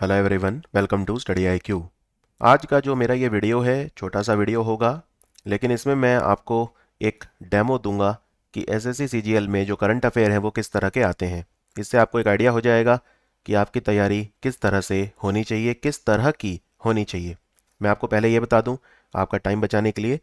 Hello everyone, welcome to study IQ। आज का जो मेरा ये वीडियो है छोटा सा वीडियो होगा, लेकिन इसमें मैं आपको एक डेमो दूंगा कि SSC CGL में जो करंट अफेयर हैं वो किस तरह के आते हैं। इससे आपको एक आइडिया हो जाएगा कि आपकी तैयारी किस तरह से होनी चाहिए, किस तरह की होनी चाहिए। मैं आपको पहले ये बता दूं, आपका टाइम बचाने के लिए,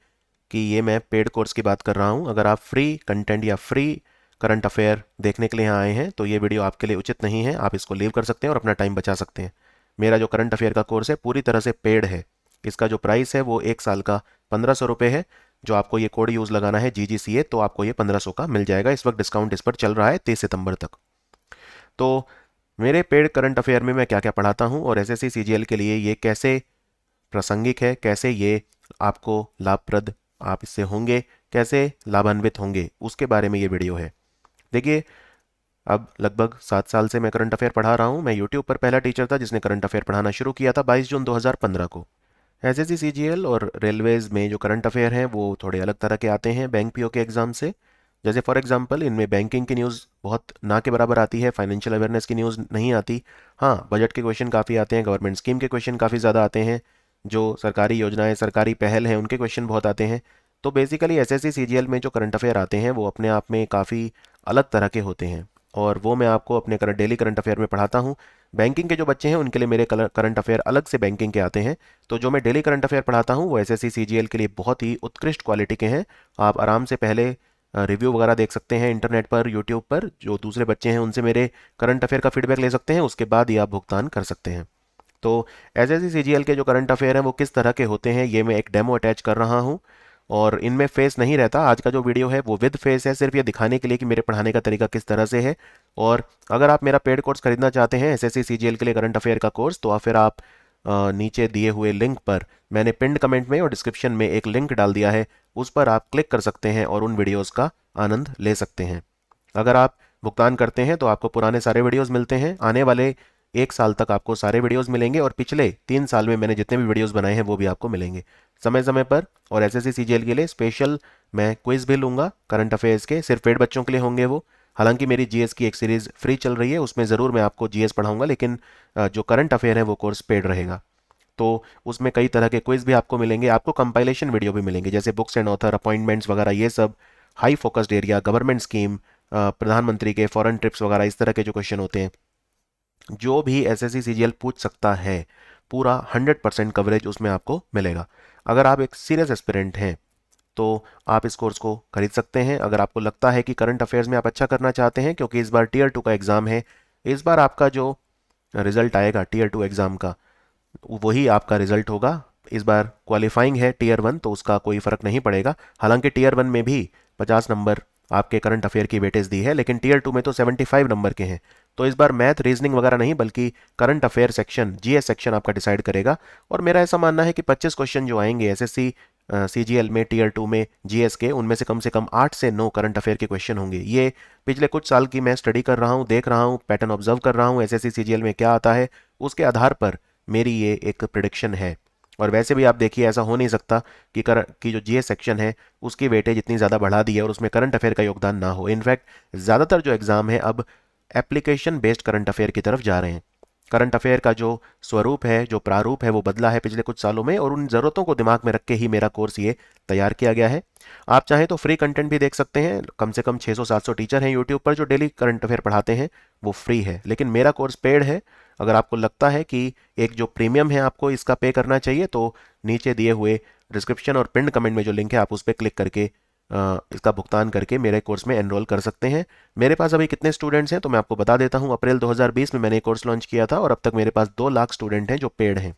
कि ये मैं पेड कोर्स की बात कर रहा हूँ। अगर आप फ्री कंटेंट या फ्री करंट अफेयर देखने के लिए यहाँ आए हैं तो ये वीडियो आपके लिए उचित नहीं है। आप इसको लीव कर सकते हैं और अपना टाइम बचा सकते हैं। मेरा जो करंट अफेयर का कोर्स है पूरी तरह से पेड है। इसका जो प्राइस है वो एक साल का 1500 रुपये है। जो आपको ये कोड यूज़ लगाना है GGCA, तो आपको ये 1500 का मिल जाएगा। इस वक्त डिस्काउंट इस पर चल रहा है 30 सितंबर तक। तो मेरे पेड करंट अफेयर में मैं क्या क्या पढ़ाता हूँ और SSC CGL के लिए ये कैसे प्रासंगिक है, कैसे ये आपको लाभप्रद आप इससे होंगे, कैसे लाभान्वित होंगे, उसके बारे में ये वीडियो है। देखिए, अब लगभग 7 साल से मैं करंट अफेयर पढ़ा रहा हूँ। मैं यूट्यूब पर पहला टीचर था जिसने करंट अफेयर पढ़ाना शुरू किया था 22 जून 2015 को। SSC CGL और रेलवेज में जो करंट अफेयर हैं वो थोड़े अलग तरह के आते हैं बैंक PO के एग्ज़ाम से। जैसे फॉर एग्जांपल इनमें बैंकिंग की न्यूज़ बहुत ना के बराबर आती है, फाइनेंशियल अवेयरनेस की न्यूज़ नहीं आती। हाँ, बजट के क्वेश्चन काफ़ी आते हैं, गवर्नमेंट स्कीम के क्वेश्चन काफ़ी ज़्यादा आते हैं, जो सरकारी योजनाएं सरकारी पहल हैं उनके क्वेश्चन बहुत आते हैं। तो बेसिकली SSC CGL में जो करंट अफेयर आते हैं वो अपने आप में काफ़ी अलग तरह के होते हैं, और वो मैं आपको अपने डेली करंट अफेयर में पढ़ाता हूँ। बैंकिंग के जो बच्चे हैं उनके लिए मेरे करंट अफेयर अलग से बैंकिंग के आते हैं। तो जो मैं डेली करंट अफेयर पढ़ाता हूँ वो SSC CGL के लिए बहुत ही उत्कृष्ट क्वालिटी के हैं। आप आराम से पहले रिव्यू वगैरह देख सकते हैं इंटरनेट पर, यूट्यूब पर, जो दूसरे बच्चे हैं उनसे मेरे करंट अफेयर का फीडबैक ले सकते हैं, उसके बाद ही आप भुगतान कर सकते हैं। तो SSC CGL के जो करंट अफेयर हैं वो किस तरह के होते हैं ये मैं एक डेमो अटैच कर रहा हूँ। और इनमें फेस नहीं रहता। आज का जो वीडियो है वो विद फेस है, सिर्फ ये दिखाने के लिए कि मेरे पढ़ाने का तरीका किस तरह से है। और अगर आप मेरा पेड कोर्स खरीदना चाहते हैं SSC CGL के लिए करंट अफेयर का कोर्स, तो फिर आप नीचे दिए हुए लिंक पर, मैंने पिंड कमेंट में और डिस्क्रिप्शन में एक लिंक डाल दिया है, उस पर आप क्लिक कर सकते हैं और उन वीडियोज़ का आनंद ले सकते हैं। अगर आप भुगतान करते हैं तो आपको पुराने सारे वीडियोस मिलते हैं। आने वाले एक साल तक आपको सारे वीडियोस मिलेंगे, और पिछले 3 साल में मैंने जितने भी वीडियोस बनाए हैं वो भी आपको मिलेंगे समय समय पर। और SSC CGL के लिए स्पेशल मैं क्विज भी लूंगा करंट अफेयर्स के, सिर्फ पेड बच्चों के लिए होंगे वो। हालांकि मेरी GS की एक सीरीज़ फ्री चल रही है, उसमें ज़रूर मैं आपको GS पढ़ाऊंगा, लेकिन जो करंट अफेयर है वो कोर्स पेड रहेगा। तो उसमें कई तरह के क्विज भी आपको मिलेंगे, आपको कंपाइलेशन वीडियो भी मिलेंगे, जैसे बुक्स एंड ऑथर, अपॉइंटमेंट्स वगैरह, ये सब, high focused area, government scheme, प्रधानमंत्री के फॉरेन ट्रिप्स वगैरह, इस तरह के जो क्वेश्चन होते हैं, जो भी SSC CGL पूछ सकता है, पूरा 100% कवरेज उसमें आपको मिलेगा। अगर आप एक सीरियस एस्पिरेंट हैं तो आप इस कोर्स को खरीद सकते हैं। अगर आपको लगता है कि करंट अफेयर्स में आप अच्छा करना चाहते हैं, क्योंकि इस बार Tier 2 का एग्ज़ाम है, इस बार आपका जो रिजल्ट आएगा Tier 2 एग्ज़ाम का वही आपका रिजल्ट होगा। इस बार क्वालिफाइंग है Tier 1, तो उसका कोई फ़र्क नहीं पड़ेगा। हालांकि Tier 1 में भी 50 नंबर आपके करंट अफेयर की वेटेज दी है, लेकिन Tier 2 में तो 75 नंबर के हैं। तो इस बार मैथ रीजनिंग वगैरह नहीं, बल्कि current affair section, GS section आपका डिसाइड करेगा। और मेरा ऐसा मानना है कि 25 क्वेश्चन जो आएंगे SSC CGL में Tier 2 में GS के, उनमें से कम 8 से 9 करंट अफेयर के क्वेश्चन होंगे। ये पिछले कुछ साल की मैं स्टडी कर रहा हूँ, देख रहा हूँ, पैटर्न ऑब्जर्व कर रहा हूँ SSC CGL में क्या आता है, उसके आधार पर मेरी ये एक प्रिडिक्शन है। और वैसे भी आप देखिए, ऐसा हो नहीं सकता कि जो GS सेक्शन है उसकी वेटेज इतनी ज़्यादा बढ़ा दी है और उसमें करंट अफेयर का योगदान ना हो। इनफैक्ट ज़्यादातर जो एग्ज़ाम है अब एप्लीकेशन बेस्ड करंट अफेयर की तरफ जा रहे हैं। करंट अफेयर का जो स्वरूप है, जो प्रारूप है, वो बदला है पिछले कुछ सालों में, और उन ज़रूरतों को दिमाग में रख के ही मेरा कोर्स ये तैयार किया गया है। आप चाहें तो फ्री कंटेंट भी देख सकते हैं। कम से कम 600-700 टीचर हैं यूट्यूब पर जो डेली करंट अफेयर पढ़ाते हैं, वो फ्री है। लेकिन मेरा कोर्स पेड है। अगर आपको लगता है कि एक जो प्रीमियम है आपको इसका पे करना चाहिए, तो नीचे दिए हुए डिस्क्रिप्शन और पिंड कमेंट में जो लिंक है आप उस पर क्लिक करके इसका भुगतान करके मेरे कोर्स में एनरोल कर सकते हैं। मेरे पास अभी कितने स्टूडेंट्स हैं तो मैं आपको बता देता हूँ। अप्रैल 2020 में मैंने कोर्स लॉन्च किया था और अब तक मेरे पास 2 लाख स्टूडेंट हैं जो पेड हैं।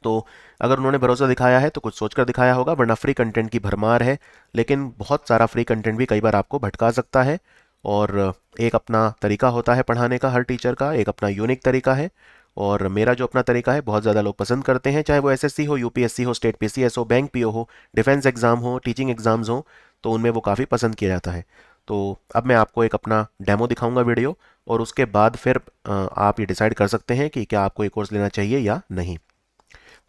तो अगर उन्होंने भरोसा दिखाया है तो कुछ सोचकर दिखाया होगा, वरना फ्री कंटेंट की भरमार है। लेकिन बहुत सारा फ्री कंटेंट भी कई बार आपको भटका सकता है। और एक अपना तरीका होता है पढ़ाने का, हर टीचर का एक अपना यूनिक तरीका है। और मेरा जो अपना तरीका है बहुत ज़्यादा लोग पसंद करते हैं, चाहे वो SSC हो, UPSC हो, स्टेट PCS हो, बैंक PO हो, डिफेंस एग्ज़ाम हो, टीचिंग एग्ज़ाम्स हो, तो उनमें वो काफ़ी पसंद किया जाता है। तो अब मैं आपको एक अपना डेमो दिखाऊंगा वीडियो, और उसके बाद फिर आप ये डिसाइड कर सकते हैं कि क्या आपको ये कोर्स लेना चाहिए या नहीं।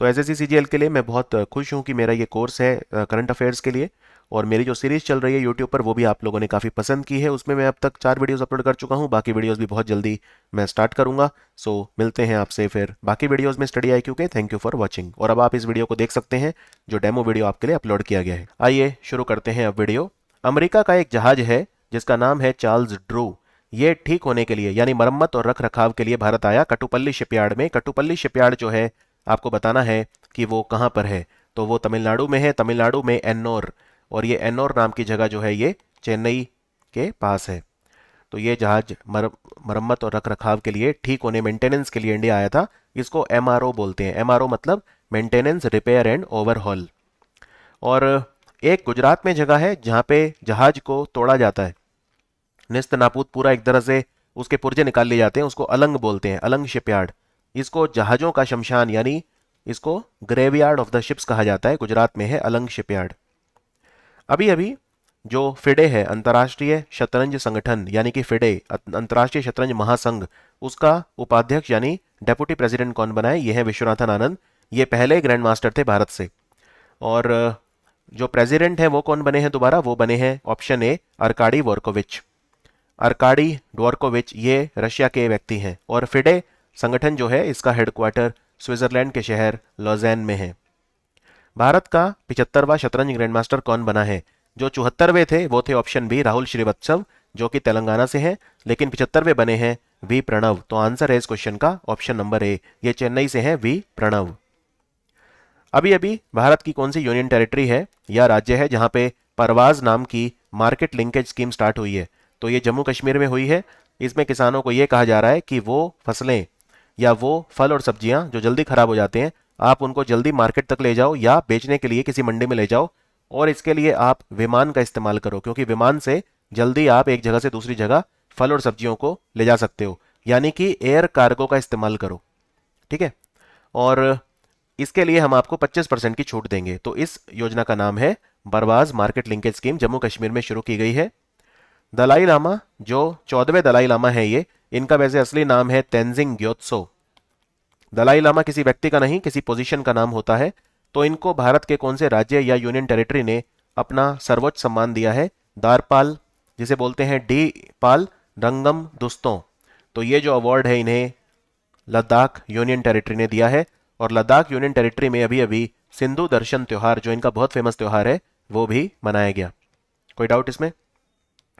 तो एसएससी सीजीएल के लिए मैं बहुत खुश हूँ कि मेरा ये कोर्स है करंट अफेयर्स के लिए। और मेरी जो सीरीज़ चल रही है यूट्यूब पर वो भी आप लोगों ने काफ़ी पसंद की है। उसमें मैं अब तक 4 वीडियोस अपलोड कर चुका हूँ, बाकी वीडियोस भी बहुत जल्दी मैं स्टार्ट करूँगा। सो मिलते हैं आपसे फिर बाकी वीडियोस में स्टडी आईक्यू के। Thank you for watching. और अब आप इस वीडियो को देख सकते हैं जो डेमो वीडियो आपके लिए अपलोड किया गया है। आइए शुरू करते हैं अब वीडियो। अमेरिका का एक जहाज है जिसका नाम है चार्ल्स ड्रू। ये ठीक होने के लिए यानी मरम्मत और रख रखाव के लिए भारत आया कटुपल्ली शिपयार्ड में। कटुपल्ली शिपयार्ड जो है आपको बताना है कि वो कहाँ पर है। तो वो तमिलनाडु में है, तमिलनाडु में एन्नोर। और ये एन्नोर नाम की जगह जो है ये चेन्नई के पास है। तो ये जहाज मरम्मत और रख रखाव के लिए, ठीक होने, मेंटेनेंस के लिए इंडिया आया था। इसको एमआरओ बोलते हैं। एमआरओ मतलब मेंटेनेंस, रिपेयर एंड ओवरहॉल। और एक गुजरात में जगह है जहाँ पे जहाज को तोड़ा जाता है, निस्त नापूत पूरा एक तरह से उसके पुर्जे निकाल लिए जाते हैं। उसको अलंग बोलते हैं, अलंग शिपयार्ड। इसको जहाजों का शमशान यानी इसको ग्रेवयार्ड ऑफ द शिप्स कहा जाता है। गुजरात में है अलंग शिपयार्ड। अभी अभी जो फिडे है, अंतर्राष्ट्रीय शतरंज संगठन यानी कि फिडे, अंतर्राष्ट्रीय शतरंज महासंघ, उसका उपाध्यक्ष यानी डेप्यूटी प्रेसिडेंट कौन बना है? ये है विश्वनाथन आनंद। ये पहले ग्रैंड मास्टर थे भारत से। और जो प्रेसिडेंट है वो कौन बने हैं दोबारा? वो बने हैं ऑप्शन ए अर्काडी वोर्कोविच। अर्काडी डोर्कोविच ये रशिया के व्यक्ति हैं। और फिडे संगठन जो है इसका हेडक्वार्टर स्विट्जरलैंड के शहर लॉजेन में है। भारत का 75वां शतरंज ग्रैंडमास्टर कौन बना है? जो 74वें थे वो थे ऑप्शन बी राहुल श्रीवत्सव, जो कि तेलंगाना से हैं। लेकिन 75वें बने हैं वी प्रणव। तो आंसर है इस क्वेश्चन का ऑप्शन नंबर ए। ये चेन्नई से है वी प्रणव। अभी अभी भारत की कौन सी यूनियन टेरिटरी है या राज्य है जहां पे परवाज नाम की मार्केट लिंकेज स्कीम स्टार्ट हुई है? तो ये जम्मू कश्मीर में हुई है। इसमें किसानों को ये कहा जा रहा है कि वो फसलें या वो फल और सब्जियां जो जल्दी खराब हो जाते हैं, आप उनको जल्दी मार्केट तक ले जाओ या बेचने के लिए किसी मंडी में ले जाओ। और इसके लिए आप विमान का इस्तेमाल करो, क्योंकि विमान से जल्दी आप एक जगह से दूसरी जगह फल और सब्जियों को ले जा सकते हो। यानी कि एयर कार्गो का इस्तेमाल करो। ठीक है। और इसके लिए हम आपको 25% की छूट देंगे। तो इस योजना का नाम है बरवाज market linkage scheme, Jammu Kashmir में शुरू की गई है। दलाई लामा, जो 14वें दलाई लामा है, ये इनका वैसे असली नाम है तेंजिंग ग्योत्सो। दलाई लामा किसी व्यक्ति का नहीं, किसी पोजीशन का नाम होता है। तो इनको भारत के कौन से राज्य या यूनियन टेरिटरी ने अपना सर्वोच्च सम्मान दिया है? दारपाल, जिसे बोलते हैं डी पाल रंगम दुस्तों। तो ये जो अवार्ड है इन्हें लद्दाख यूनियन टेरिटरी ने दिया है। और लद्दाख यूनियन टेरिटरी में अभी अभी सिंधु दर्शन त्योहार, जो इनका बहुत फेमस त्योहार है, वो भी मनाया गया। कोई डाउट इसमें?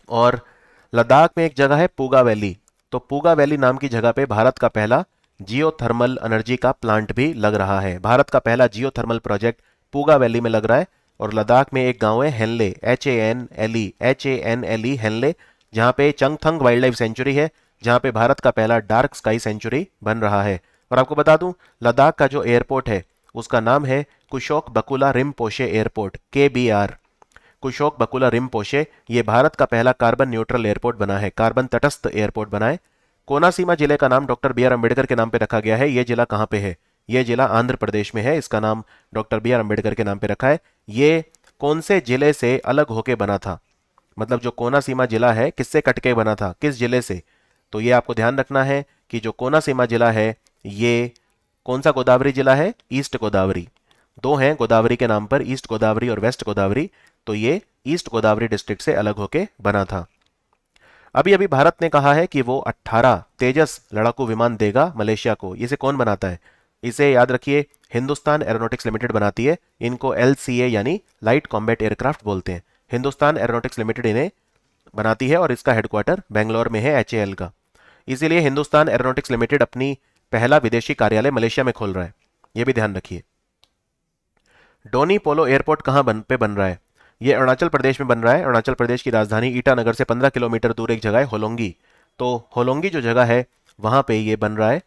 और लद्दाख में एक जगह है पूगा वैली। तो पूगा वैली नाम की जगह पे भारत का पहला जियोथर्मल एनर्जी का प्लांट भी लग रहा है। भारत का पहला जियोथर्मल प्रोजेक्ट पूगा वैली में लग रहा है। और लद्दाख में एक गांव है हेनले, HANLE हेनले, जहां पे चंगथंग वाइल्ड लाइफ सेंचुरी है, जहां पे भारत का पहला डार्क स्काई सेंचुरी बन रहा है। और आपको बता दूं, लद्दाख का जो एयरपोर्ट है उसका नाम है कुशोक बकुला रिम्पोशे एयरपोर्ट, KBR। कुशोक बकुला रिम्पोशे, ये भारत का पहला कार्बन न्यूट्रल एयरपोर्ट बना है, कार्बन तटस्थ एयरपोर्ट बना है। कोनासीमा जिले का नाम डॉक्टर बी आर अम्बेडकर के नाम पे रखा गया है। ये जिला कहाँ पे है? ये जिला आंध्र प्रदेश में है। इसका नाम डॉक्टर बी आर अम्बेडकर के नाम पे रखा है। ये कौन से जिले से अलग होके बना था? मतलब जो कोनासीमा जिला है किससे कटके बना था, किस जिले से? तो ये आपको ध्यान रखना है कि जो कोनासीमा जिला है ये कौन सा गोदावरी जिला है? ईस्ट गोदावरी। दो हैं गोदावरी के नाम पर, ईस्ट गोदावरी और वेस्ट गोदावरी। तो ये ईस्ट गोदावरी डिस्ट्रिक्ट से अलग होके बना था। अभी अभी भारत ने कहा है कि वो 18 तेजस लड़ाकू विमान देगा मलेशिया को। इसे कौन बनाता है? इसे याद रखिए, हिंदुस्तान एरोनॉटिक्स लिमिटेड बनाती है। इनको LCA यानी लाइट कॉम्बैट एयरक्राफ्ट बोलते हैं। हिंदुस्तान एरोनॉटिक्स लिमिटेड इन्हें बनाती है और इसका हेडक्वार्टर बेंगलोर में है, HAL का। इसीलिए हिंदुस्तान एरोनॉटिक्स लिमिटेड अपनी पहला विदेशी कार्यालय मलेशिया में खोल रहा है। यह भी ध्यान रखिए। डोनी पोलो एयरपोर्ट कहाँ बन रहा है? ये अरुणाचल प्रदेश में बन रहा है। अरुणाचल प्रदेश की राजधानी ईटानगर से 15 किलोमीटर दूर एक जगह है होलोंगी। तो होलोंगी जो जगह है वहां पे ये बन रहा है।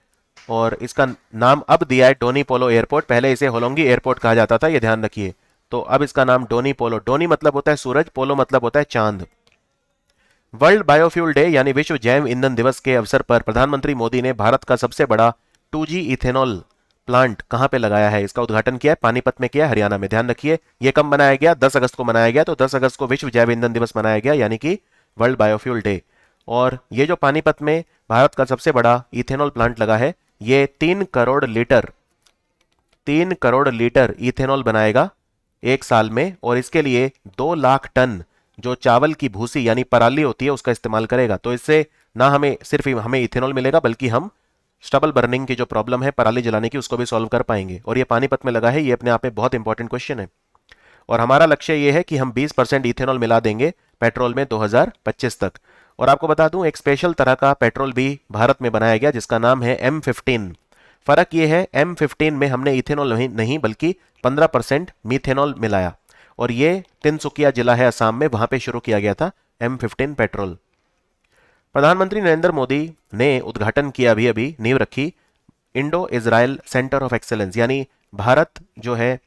और इसका नाम अब दिया है डोनी पोलो एयरपोर्ट। पहले इसे होलोंगी एयरपोर्ट कहा जाता था, ये ध्यान रखिए। तो अब इसका नाम डोनी पोलो। डोनी मतलब होता है सूरज, पोलो मतलब होता है चांद। वर्ल्ड बायोफ्यूल डे यानी विश्व जैव ईंधन दिवस के अवसर पर प्रधानमंत्री मोदी ने भारत का सबसे बड़ा 2G इथेनॉल प्लांट कहां पे लगाया है? इसका उद्घाटन किया है पानीपत में, किया हरियाणा में। ध्यान रखिए, यह कब मनाया गया? 10 अगस्त को मनाया गया। तो 10 अगस्त को विश्व जैव ईंधन दिवस मनाया गया, यानी कि वर्ल्ड बायोफ्यूल डे। और ये जो पानीपत में भारत का सबसे बड़ा इथेनॉल प्लांट लगा है, ये 3 crore litre 3 crore litre ethanol बनाएगा एक साल में, और इसके लिए 2 लाख टन जो चावल की भूसी यानी पराली होती है उसका इस्तेमाल करेगा। तो इससे ना हमें सिर्फ हमें इथेनॉल मिलेगा, बल्कि हम स्टबल बर्निंग की जो प्रॉब्लम है पराली जलाने की उसको भी सॉल्व कर पाएंगे। और ये पानीपत में लगा है, ये अपने आप में बहुत इंपॉर्टेंट क्वेश्चन है। और हमारा लक्ष्य ये है कि हम 20% इथेनॉल मिला देंगे पेट्रोल में 2025 तक। और आपको बता दूं, एक स्पेशल तरह का पेट्रोल भी भारत में बनाया गया जिसका नाम है M15। फर्क ये है, M15 में हमने इथेनॉल नहीं बल्कि 15% मीथेनॉल मिलाया, और ये तिनसुकिया जिला है असम में, वहां पे शुरू किया गया था M15 पेट्रोल। प्रधानमंत्री नरेंद्र मोदी ने उद्घाटन किया, अभी अभी नींव रखी, Indo Israel centre of excellence, यानी भारत जो है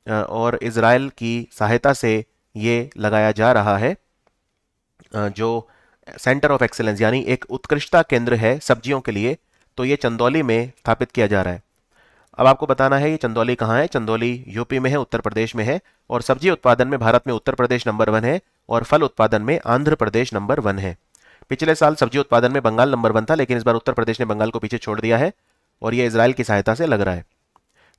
और इजराइल की सहायता से ये लगाया जा रहा है जो सेंटर ऑफ एक्सेलेंस यानी एक उत्कृष्टता केंद्र है सब्जियों के लिए। तो ये चंदौली में स्थापित किया जा रहा है। अब आपको बताना है ये चंदौली कहाँ है। चंदौली यूपी में है, उत्तर प्रदेश में है। और सब्जी उत्पादन में भारत में उत्तर प्रदेश नंबर 1 है, और फल उत्पादन में आंध्र प्रदेश नंबर 1 है। पिछले साल सब्जी उत्पादन में बंगाल नंबर 1 था, लेकिन इस बार उत्तर प्रदेश ने बंगाल को पीछे छोड़ दिया है, और यह इजराइल की सहायता से लग रहा है।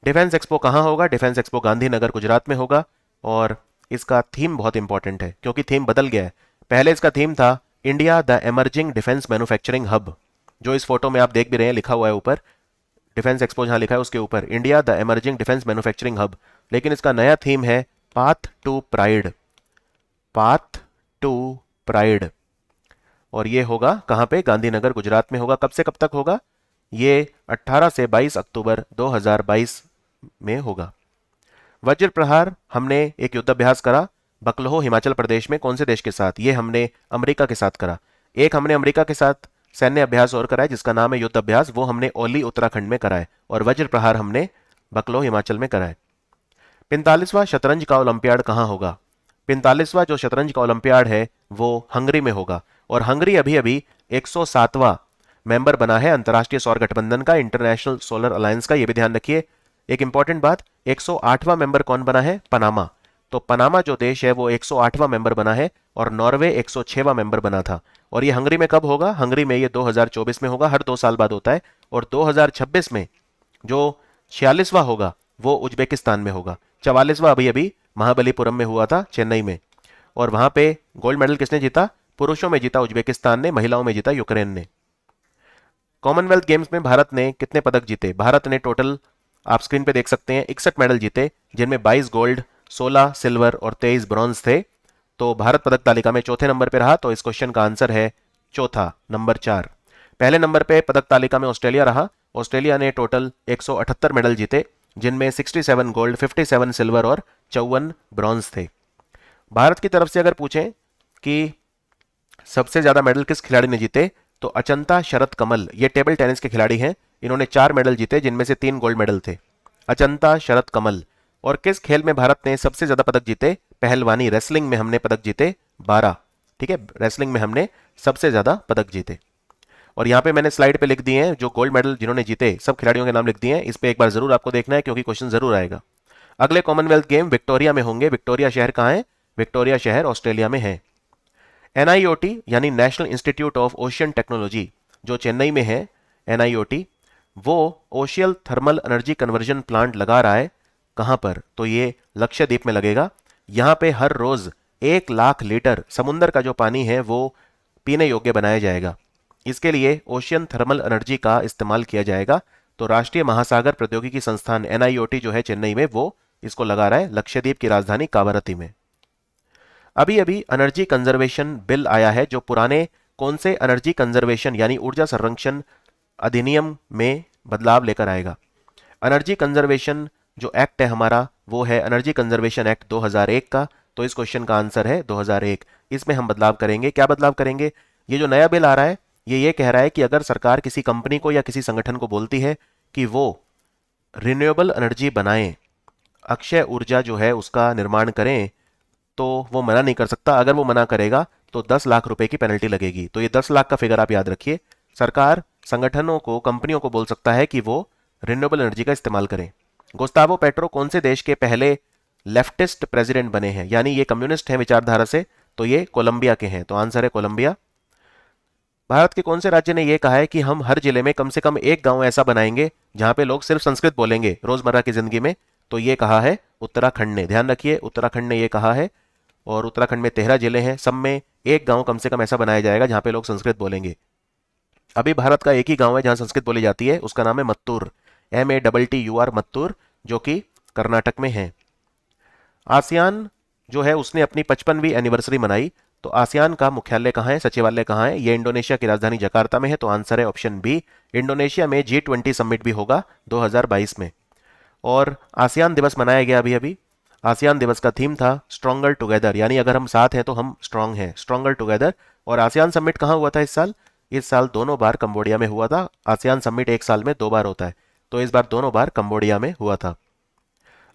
डिफेंस एक्सपो कहाँ होगा? डिफेंस एक्सपो गांधीनगर गुजरात में होगा। और इसका थीम बहुत इंपॉर्टेंट है क्योंकि थीम बदल गया है। पहले इसका थीम था India the emerging defence manufacturing hub, जो इस फोटो में आप देख भी रहे हैं, लिखा हुआ है ऊपर डिफेंस एक्सपो, जहां लिखा है उसके ऊपर India the emerging defence manufacturing hub. लेकिन इसका नया थीम है path to pride, path to pride. और ये होगा कहां पे? गांधीनगर गुजरात में होगा। कब से कब तक होगा? ये 18 से 22 अक्टूबर 2022 में होगा। वज्र प्रहार हमने एक युद्धाभ्यास करा बकलोह हिमाचल प्रदेश में। कौन से देश के साथ? ये हमने अमेरिका के साथ करा। एक हमने अमेरिका के साथ सैन्य अभ्यास और करा है जिसका नाम है युद्ध अभ्यास, वो हमने ओली उत्तराखंड में करा है। और वज्र प्रहार हमने बकलोह हिमाचल में करा है। 45वां शतरंज का ओलंपियाड कहाँ होगा? 45वां जो शतरंज का ओलंपियाड है वो हंगरी में होगा। और हंगरी अभी अभी 107वां मेंबर बना है अंतर्राष्ट्रीय सौर गठबंधन का, इंटरनेशनल सोलर अलायंस का। यह भी ध्यान रखिए। एक इंपॉर्टेंट बात, 108वां मेंबर कौन बना है? पनामा। तो पनामा जो देश है वो 108वां मेंबर बना है, और नॉर्वे 106वां मेंबर बना था। और ये हंगरी में कब होगा? हंगरी में ये 2024 में होगा, हर 2 साल बाद होता है। और 2026 में जो 46वां होगा वो उज्बेकिस्तान में होगा। 44वां अभी अभी महाबलीपुरम में हुआ था, चेन्नई में। और वहां पे गोल्ड मेडल किसने जीता? पुरुषों में जीता उज्बेकिस्तान ने, महिलाओं में जीता यूक्रेन ने। कॉमनवेल्थ गेम्स में भारत ने कितने पदक जीते? भारत ने टोटल, आप स्क्रीन पे देख सकते हैं, 61 मेडल जीते, जिनमें 22 गोल्ड, 16 सिल्वर और 23 ब्रॉन्ज थे। तो भारत पदक तालिका में चौथे नंबर पे रहा। तो इस क्वेश्चन का आंसर है चौथा, नंबर 4। पहले नंबर पे पदक तालिका में ऑस्ट्रेलिया रहा। ऑस्ट्रेलिया ने टोटल 178 मेडल जीते, जिनमें 67 गोल्ड, 57 सिल्वर और 54 ब्रॉन्ज थे। भारत की तरफ से अगर पूछें कि सबसे ज्यादा मेडल किस खिलाड़ी ने जीते, तो अचंता शरत कमल, ये टेबल टेनिस के खिलाड़ी हैं। इन्होंने 4 मेडल जीते, जिनमें से 3 गोल्ड मेडल थे। अचंता शरत कमल। और किस खेल में भारत ने सबसे ज्यादा पदक जीते? पहलवानी, रेसलिंग में हमने पदक जीते 12। ठीक है, रेसलिंग में हमने सबसे ज्यादा पदक जीते। और यहां पे मैंने स्लाइड पे लिख दिए हैं जो गोल्ड मेडल जिन्होंने जीते, सब खिलाड़ियों के नाम लिख दिए हैं। इस पे एक बार जरूर आपको देखना है क्योंकि क्वेश्चन जरूर आएगा। अगले कॉमनवेल्थ गेम विक्टोरिया में होंगे। विक्टोरिया शहर कहां है? विक्टोरिया शहर ऑस्ट्रेलिया में है। एनआईओटी यानी national institute of ocean technology, जो चेन्नई में है, एनआईओटी, वो ओशियल थर्मल एनर्जी कन्वर्जन प्लांट लगा रहा है। कहां पर? तो ये लक्षद्वीप में लगेगा। यहां पे हर रोज 1 लाख लीटर समुद्र का जो पानी है वो पीने योग्य बनाया जाएगा। इसके लिए ओशियन थर्मल एनर्जी का इस्तेमाल किया जाएगा। तो राष्ट्रीय महासागर प्रौद्योगिकी संस्थान एनआईओटी जो है चेन्नई में, वो इसको लगा रहा है लक्षद्वीप की राजधानी कावारती में। अभी अभी एनर्जी कंजर्वेशन बिल आया है जो पुराने कौन से एनर्जी कंजर्वेशन यानी ऊर्जा संरक्षण अधिनियम में बदलाव लेकर आएगा? एनर्जी कंजर्वेशन जो एक्ट है हमारा, वो है एनर्जी कंजर्वेशन एक्ट 2001 का। तो इस क्वेश्चन का आंसर है 2001। इसमें हम बदलाव करेंगे। क्या बदलाव करेंगे? ये जो नया बिल आ रहा है ये कह रहा है कि अगर सरकार किसी कंपनी को या किसी संगठन को बोलती है कि वो रिन्यूएबल एनर्जी बनाएं, अक्षय ऊर्जा जो है उसका निर्माण करें, तो वो मना नहीं कर सकता। अगर वो मना करेगा तो 10 लाख रुपए की पेनल्टी लगेगी। तो ये 10 लाख का फिगर आप याद रखिए। सरकार संगठनों को, कंपनियों को बोल सकता है कि वो रिन्यूएबल एनर्जी का इस्तेमाल करें। गुस्तावो पेट्रो कौन से देश के पहले लेफ्टिस्ट प्रेसिडेंट बने हैं, यानी ये कम्युनिस्ट हैं विचारधारा से? तो ये कोलंबिया के हैं। तो आंसर है कोलंबिया। भारत के कौन से राज्य ने यह कहा है कि हम हर जिले में कम से कम एक गांव ऐसा बनाएंगे जहां पे लोग सिर्फ संस्कृत बोलेंगे रोजमर्रा की जिंदगी में? तो ये कहा है उत्तराखंड ने। ध्यान रखिए, उत्तराखंड ने यह कहा है। और उत्तराखंड में 13 जिले हैं, सब में एक गांव कम से कम ऐसा बनाया जाएगा जहां पे लोग संस्कृत बोलेंगे। अभी भारत का एक ही गांव है जहां संस्कृत बोली जाती है, उसका नाम है मत्तूर, MATTUR मत्तूर, जो कि कर्नाटक में है। आसियान जो है उसने अपनी 55वीं एनिवर्सरी मनाई। तो आसियान का मुख्यालय कहाँ है, सचिवालय कहाँ है? ये इंडोनेशिया की राजधानी जकार्ता में है। तो आंसर है ऑप्शन बी। इंडोनेशिया में G20 समिट भी होगा 2022 में। और आसियान दिवस मनाया गया अभी अभी। आसियान दिवस का थीम था स्ट्रॉन्गर टुगेदर, यानी अगर हम साथ हैं तो हम स्ट्रांग हैं, स्ट्रॉन्गर टुगेदर। और आसियान समिट कहाँ हुआ था इस साल? इस साल दोनों बार कंबोडिया में हुआ था। आसियान समिट एक साल में 2 बार होता है, तो इस बार दोनों बार कंबोडिया में हुआ था।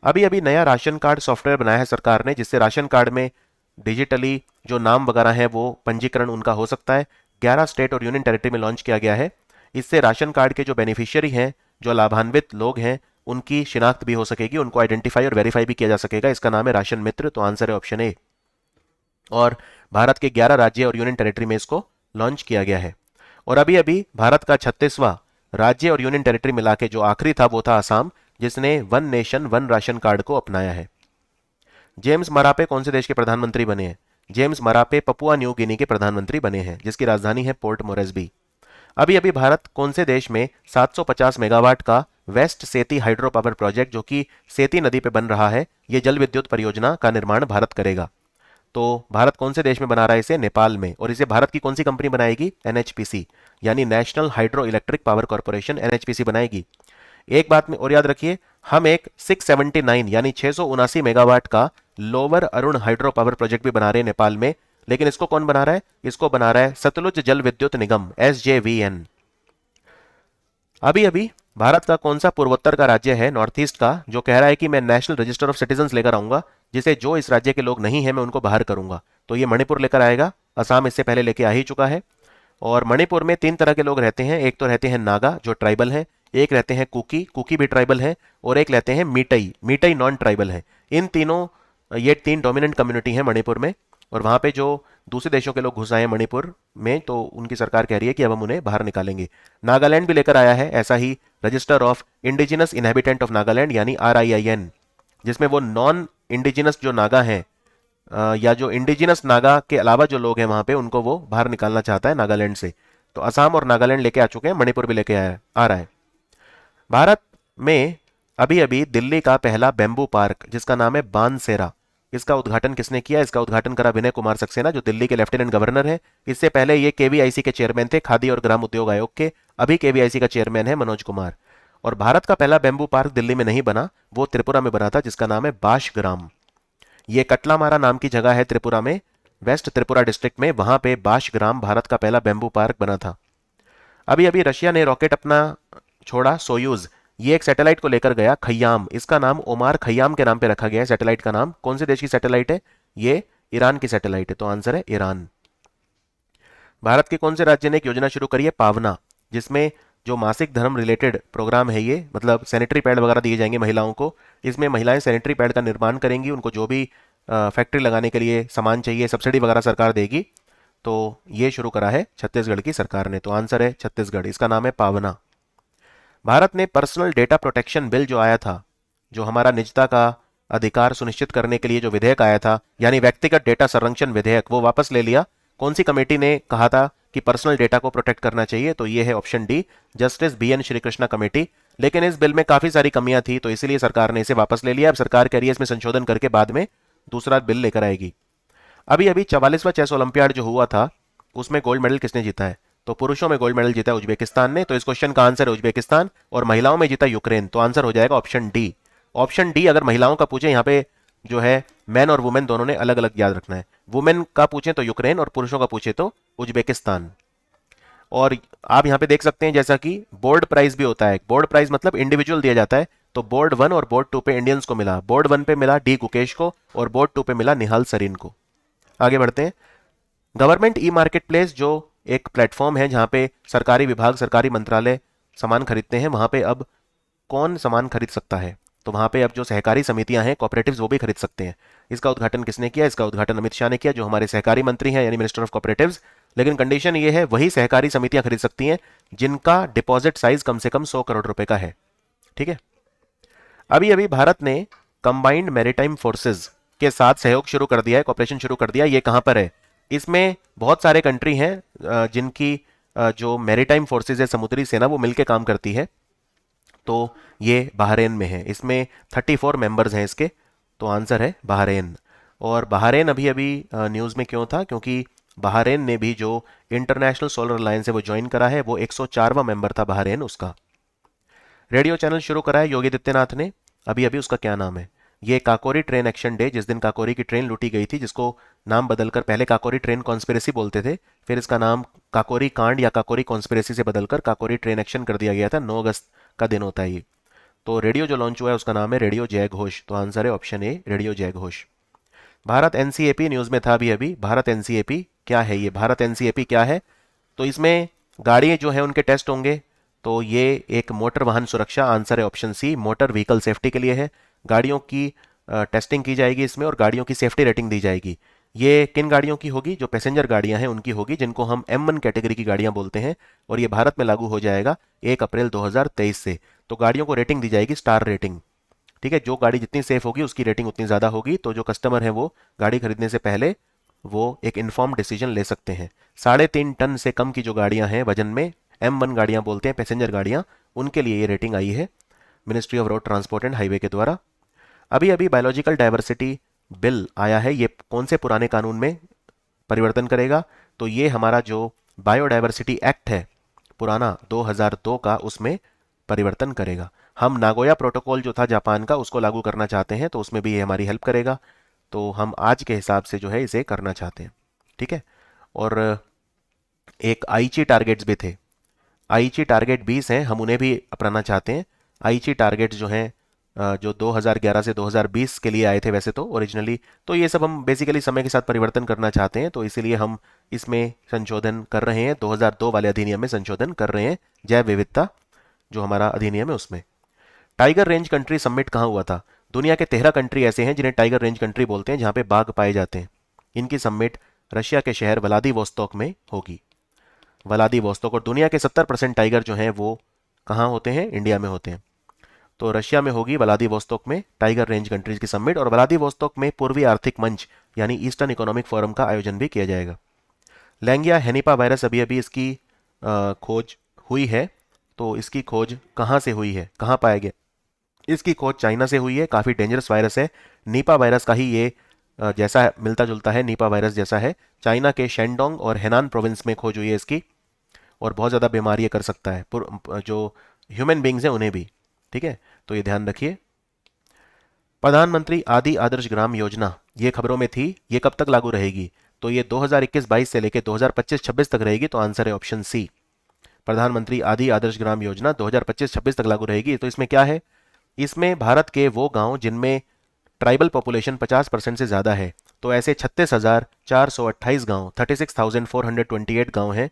अभी अभी नया राशन कार्ड सॉफ्टवेयर बनाया है सरकार ने, जिससे राशन कार्ड में डिजिटली जो नाम वगैरह है वो पंजीकरण उनका हो सकता है। 11 स्टेट और यूनियन टेरिटरी में लॉन्च किया गया है। इससे राशन कार्ड के जो बेनिफिशियरी हैं, जो लाभान्वित लोग हैं, उनकी शिनाख्त भी हो सकेगी, उनको आइडेंटिफाई और वेरीफाई भी किया जा सकेगा। इसका नाम है राशन मित्र। तो आंसर है ऑप्शन ए। और भारत के 11 राज्य और यूनियन टेरिटरी में इसको लॉन्च किया गया है। और अभी अभी भारत का 36वां राज्य और यूनियन टेरिटरी मिला के जो आखिरी था वो था असम, जिसने one nation one ration card को अपनाया है। जेम्स मरापे कौन से देश के प्रधानमंत्री बने हैं? James Marape Papua New Guinea के प्रधानमंत्री बने हैं, जिसकी राजधानी है पोर्ट मोरेस्बी। अभी अभी भारत कौन से देश में 750 मेगावाट का वेस्ट सेती हाइड्रो पावर प्रोजेक्ट, जो कि सेती नदी पे बन रहा है, ये जल विद्युत परियोजना का निर्माण भारत करेगा? तो भारत कौन से देश में बना रहा है इसे? नेपाल में। और इसे भारत की कौन सी कंपनी बनाएगी? NHPC, यानी national hydro electric power corporation, NHPC बनाएगी। एक बात में और याद रखिए, हम एक 679 यानी 679 मेगावाट का lower Arun hydro power project भी बना रहे हैं नेपाल में। लेकिन इसको कौन बना रहा है? इसको बना रहा है सतलुज जल विद्युत निगम, SJVN। अभी अभी भारत का कौन सा पूर्वोत्तर का राज्य है, नॉर्थ ईस्ट का, जो कह रहा है कि मैं नेशनल रजिस्टर ऑफ सिटीजन्स लेकर आऊंगा, जिसे जो इस राज्य के लोग नहीं है मैं उनको बाहर करूंगा? तो ये मणिपुर लेकर आएगा। असम इससे पहले लेके आ ही चुका है। और मणिपुर में 3 तरह के लोग रहते हैं। एक तो रहते हैं नागा, जो ट्राइबल हैं। एक रहते हैं कुकी, कुकी भी ट्राइबल है। और एक रहते हैं मीटई, मीटई नॉन ट्राइबल है। इन तीनों, ये 3 डोमिनेंट कम्युनिटी हैं मणिपुर में। और वहां पे जो दूसरे देशों के लोग घुस आए हैं मणिपुर में, तो उनकी सरकार कह रही है कि अब हम उन्हें बाहर निकालेंगे। नागालैंड भी लेकर आया है ऐसा ही register of indigenous inhabitant of Nagaland, यानी RIIN, जिसमें वो नॉन इंडिजिनस जो नागा हैं, या जो इंडिजिनस नागा के अलावा जो लोग हैं वहां पे, उनको वो बाहर निकालना चाहता है नागालैंड से। तो असम और नागालैंड लेके आ चुके हैं, मणिपुर भी लेके आ रहा है। भारत में अभी अभी दिल्ली का पहला बैम्बू पार्क, जिसका नाम है बानसेरा, इसका उद्घाटन किसने किया? इसका उद्घाटन करा विनय कुमार सक्सेना, जो दिल्ली के लेफ्टिनेंट गवर्नर हैं। इससे पहले ये KVIC के चेयरमैन थे, खादी और ग्राम उद्योग आयोग के। अभी KVIC का चेयरमैन है मनोज कुमार। और भारत का पहला बैम्बू पार्क दिल्ली में नहीं बना, वो त्रिपुरा में बना था, जिसका नाम है बाशग्राम। ये कटलामारा नाम की जगह है त्रिपुरा में, वेस्ट त्रिपुरा डिस्ट्रिक्ट में। वहां पे बाशग्राम भारत का पहला बैम्बू पार्क बना था। अभी अभी रशिया ने रॉकेट अपना छोड़ा, सोयूज। ये एक सैटेलाइट को लेकर गया खय्याम। इसका नाम ओमार खय्याम के नाम पे रखा गया है सैटेलाइट का नाम। कौन से देश की सैटेलाइट है? ये ईरान की सैटेलाइट है। तो आंसर है ईरान। भारत के कौन से राज्य ने एक योजना शुरू करी है, पावना, जिसमें जो मासिक धर्म रिलेटेड प्रोग्राम है, ये मतलब सैनिटरी पैड वगैरह दिए जाएंगे महिलाओं को। इसमें महिलाएं सैनिटरी पैड का निर्माण करेंगी, उनको जो भी फैक्ट्री लगाने के लिए सामान चाहिए, सब्सिडी वगैरह सरकार देगी। तो ये शुरू करा है छत्तीसगढ़ की सरकार ने। तो आंसर है छत्तीसगढ़, इसका नाम है पावना। भारत ने पर्सनल डेटा प्रोटेक्शन बिल जो आया था, जो हमारा निजता का अधिकार सुनिश्चित करने के लिए जो विधेयक आया था, यानी व्यक्तिगत डेटा संरक्षण विधेयक, वो वापस ले लिया। कौन सी कमेटी ने कहा था कि पर्सनल डेटा को प्रोटेक्ट करना चाहिए? तो ये है option D, justice BN Srikrishna committee. लेकिन इस बिल में काफी सारी कमियां थी, तो इसलिए सरकार ने इसे वापस ले लिया। अब सरकार कह रही है इसमें संशोधन करके बाद में दूसरा बिल लेकर आएगी। अभी अभी 44वां चेस ओलंपियाड जो हुआ था, उसमें गोल्ड मेडल किसने जीता है? तो पुरुषों में गोल्ड मेडल जीता है उज्बेकिस्तान ने। तो इस क्वेश्चन का आंसर है उज्बेकिस्तान। और महिलाओं में जीता यूक्रेन। तो आंसर हो जाएगा ऑप्शन डी। ऑप्शन डी अगर महिलाओं का पूछे, यहाँ पे जो है मैन और वुमेन दोनों ने अलग अलग याद रखना है। वुमेन का पूछे तो यूक्रेन, और पुरुषों का पूछे तो उज्बेकिस्तान। और आप यहाँ पे देख सकते हैं जैसा कि बोर्ड प्राइज भी होता है। बोर्ड प्राइज मतलब इंडिविजुअल दिया जाता है। तो बोर्ड 1 और बोर्ड 2 पे इंडियंस को मिला। बोर्ड 1 पे मिला डी गुकेश को, और बोर्ड 2 पे मिला निहाल सरीन को। आगे बढ़ते हैं। गवर्नमेंट ई मार्केट प्लेस जो एक प्लेटफॉर्म है जहां पे सरकारी विभाग, सरकारी मंत्रालय सामान खरीदते हैं, वहां पे अब कौन सामान खरीद सकता है? तो वहां पे अब जो सहकारी समितियां हैं, कॉपरेटिव्स, वो भी खरीद सकते हैं। इसका उद्घाटन किसने किया? इसका उद्घाटन अमित शाह ने किया, जो हमारे सहकारी मंत्री हैं, यानी मिनिस्टर ऑफ कॉपरेटिव्स। लेकिन कंडीशन ये है वही सहकारी समितियां खरीद सकती हैं जिनका डिपॉजिट साइज कम से कम 100 करोड़ रुपए का है। ठीक है। अभी अभी भारत ने कंबाइंड मैरीटाइम फोर्सेस के साथ सहयोग शुरू कर दिया है, कॉपरेशन शुरू कर दिया। ये कहां पर है? इसमें बहुत सारे कंट्री हैं जिनकी जो मैरीटाइम फोर्सेस है, समुद्री सेना, वो मिलकर काम करती है। तो ये बहरेन में है। इसमें 34 मेंबर्स हैं इसके। तो आंसर है बहरेन। और बहरेन अभी अभी न्यूज़ में क्यों था? क्योंकि बहरेन ने भी जो इंटरनेशनल सोलर अलायंस है वो ज्वाइन करा है। वो 104वां मेंबर था बहरेन उसका। रेडियो चैनल शुरू करा है योगी आदित्यनाथ ने। अभी अभी उसका क्या नाम है? ये काकोरी ट्रेन एक्शन डे, जिस दिन काकोरी की ट्रेन लूटी गई थी, जिसको नाम बदलकर पहले काकोरी ट्रेन कॉन्स्पिरेसी बोलते थे, फिर इसका नाम काकोरी कांड या काकोरी कॉन्स्पिरेसी से बदलकर काकोरी ट्रेन एक्शन कर दिया गया था। 9 अगस्त का दिन होता है ये। तो रेडियो जो लॉन्च हुआ है उसका नाम है रेडियो जय घोष। तो आंसर है ऑप्शन ए, रेडियो जय घोष। भारत एनसीएपी न्यूज़ में था अभी अभी। भारत एनसीएपी क्या है? ये भारत एनसीएपी क्या है? तो इसमें गाड़ियाँ जो हैं उनके टेस्ट होंगे। तो ये एक मोटर वाहन सुरक्षा, आंसर है option C, motor vehicle safety के लिए है। गाड़ियों की टेस्टिंग की जाएगी इसमें और गाड़ियों की सेफ्टी रेटिंग दी जाएगी। ये किन गाड़ियों की होगी? जो पैसेंजर गाड़ियां हैं उनकी होगी, जिनको हम M1 कैटेगरी की गाड़ियां बोलते हैं। और ये भारत में लागू हो जाएगा 1 अप्रैल 2023 से। तो गाड़ियों को रेटिंग दी जाएगी, स्टार रेटिंग। ठीक है। जो गाड़ी जितनी सेफ होगी उसकी रेटिंग उतनी ज़्यादा होगी। तो जो कस्टमर है वो गाड़ी खरीदने से पहले वो एक इन्फॉर्म डिसीजन ले सकते हैं। 3.5 टन से कम की जो गाड़ियां हैं वजन में, M1 गाड़ियां बोलते हैं, पैसेंजर गाड़ियां, उनके लिए ये रेटिंग आई है ministry of road transport and highway के द्वारा। अभी अभी बायोलॉजिकल डाइवर्सिटी बिल आया है। ये कौन से पुराने कानून में परिवर्तन करेगा? तो ये हमारा जो बायोडाइवर्सिटी एक्ट है पुराना 2002 का, उसमें परिवर्तन करेगा। हम नागोया प्रोटोकॉल जो था जापान का, उसको लागू करना चाहते हैं, तो उसमें भी ये हमारी हेल्प करेगा। तो हम आज के हिसाब से जो है इसे करना चाहते हैं। ठीक है। और एक आईची टारगेट्स भी थे। आईची टारगेट 20 हैं, हम उन्हें भी अपनाना चाहते हैं। आईची टारगेट जो हैं जो 2011 से 2020 के लिए आए थे वैसे तो ओरिजिनली, तो ये सब हम बेसिकली समय के साथ परिवर्तन करना चाहते हैं। तो इसीलिए हम इसमें संशोधन कर रहे हैं, 2002 वाले अधिनियम में संशोधन कर रहे हैं, जैव विविधता जो हमारा अधिनियम है उसमें। टाइगर रेंज कंट्री समिट कहाँ हुआ था? दुनिया के 13 कंट्री ऐसे हैं जिन्हें टाइगर रेंज कंट्री बोलते हैं, जहाँ पे बाघ पाए जाते हैं। इनकी समिट रशिया के शहर व्लादिवोस्तोक में होगी। व्लादिवोस्तोक। और दुनिया के 70% टाइगर जो हैं वो कहाँ होते हैं? इंडिया में होते हैं। तो रशिया में होगी व्लादिवोस्तोक में टाइगर रेंज कंट्रीज की समिट। और व्लादिवोस्तोक में पूर्वी आर्थिक मंच यानी ईस्टर्न इकोनॉमिक फोरम का आयोजन भी किया जाएगा। लैंगिया हेनिपा वायरस, अभी अभी इसकी खोज हुई है। तो इसकी खोज कहाँ से हुई है, कहाँ पाया गया? इसकी खोज चाइना से हुई है। काफ़ी डेंजरस वायरस है। नीपा वायरस का ही ये जैसा मिलता जुलता है, नीपा वायरस जैसा है। चाइना के शेंडोंग और हेनान प्रोविंस में खोज हुई है इसकी। और बहुत ज़्यादा बीमारी ये कर सकता है जो ह्यूमन बींग्स हैं उन्हें भी। ठीक है। तो ये ध्यान रखिए। प्रधानमंत्री आदि आदर्श ग्राम योजना, ये खबरों में थी, ये कब तक लागू रहेगी? तो ये 2021-22 से लेकर 2025-26 तक रहेगी। तो आंसर है ऑप्शन सी, प्रधानमंत्री आदि आदर्श ग्राम योजना 2025-26 तक लागू रहेगी। तो इसमें क्या है? इसमें भारत के वो गांव जिनमें ट्राइबल पॉपुलेशन 50% से ज़्यादा है, तो ऐसे 36,428 गांव, 36,428 गांव हैं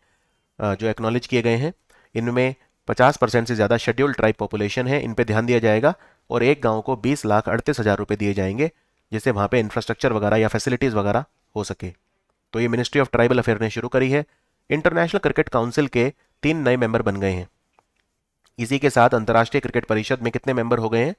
जो एक्नॉलेज किए गए हैं। इनमें 50% से ज़्यादा शेड्यूल्ड ट्राइब पॉपुलेशन है। इन पे ध्यान दिया जाएगा। और एक गांव को 20,38,000 रुपये दिए जाएंगे, जिससे वहाँ पे इंफ्रास्ट्रक्चर वगैरह या फैसिलिटीज़ वगैरह हो सके। तो ये मिनिस्ट्री ऑफ ट्राइबल अफेयर ने शुरू करी है। इंटरनेशनल क्रिकेट काउंसिल के 3 नए मेंबर बन गए हैं। इसी के साथ अंतर्राष्ट्रीय क्रिकेट परिषद में कितने मेंबर हो गए हैं?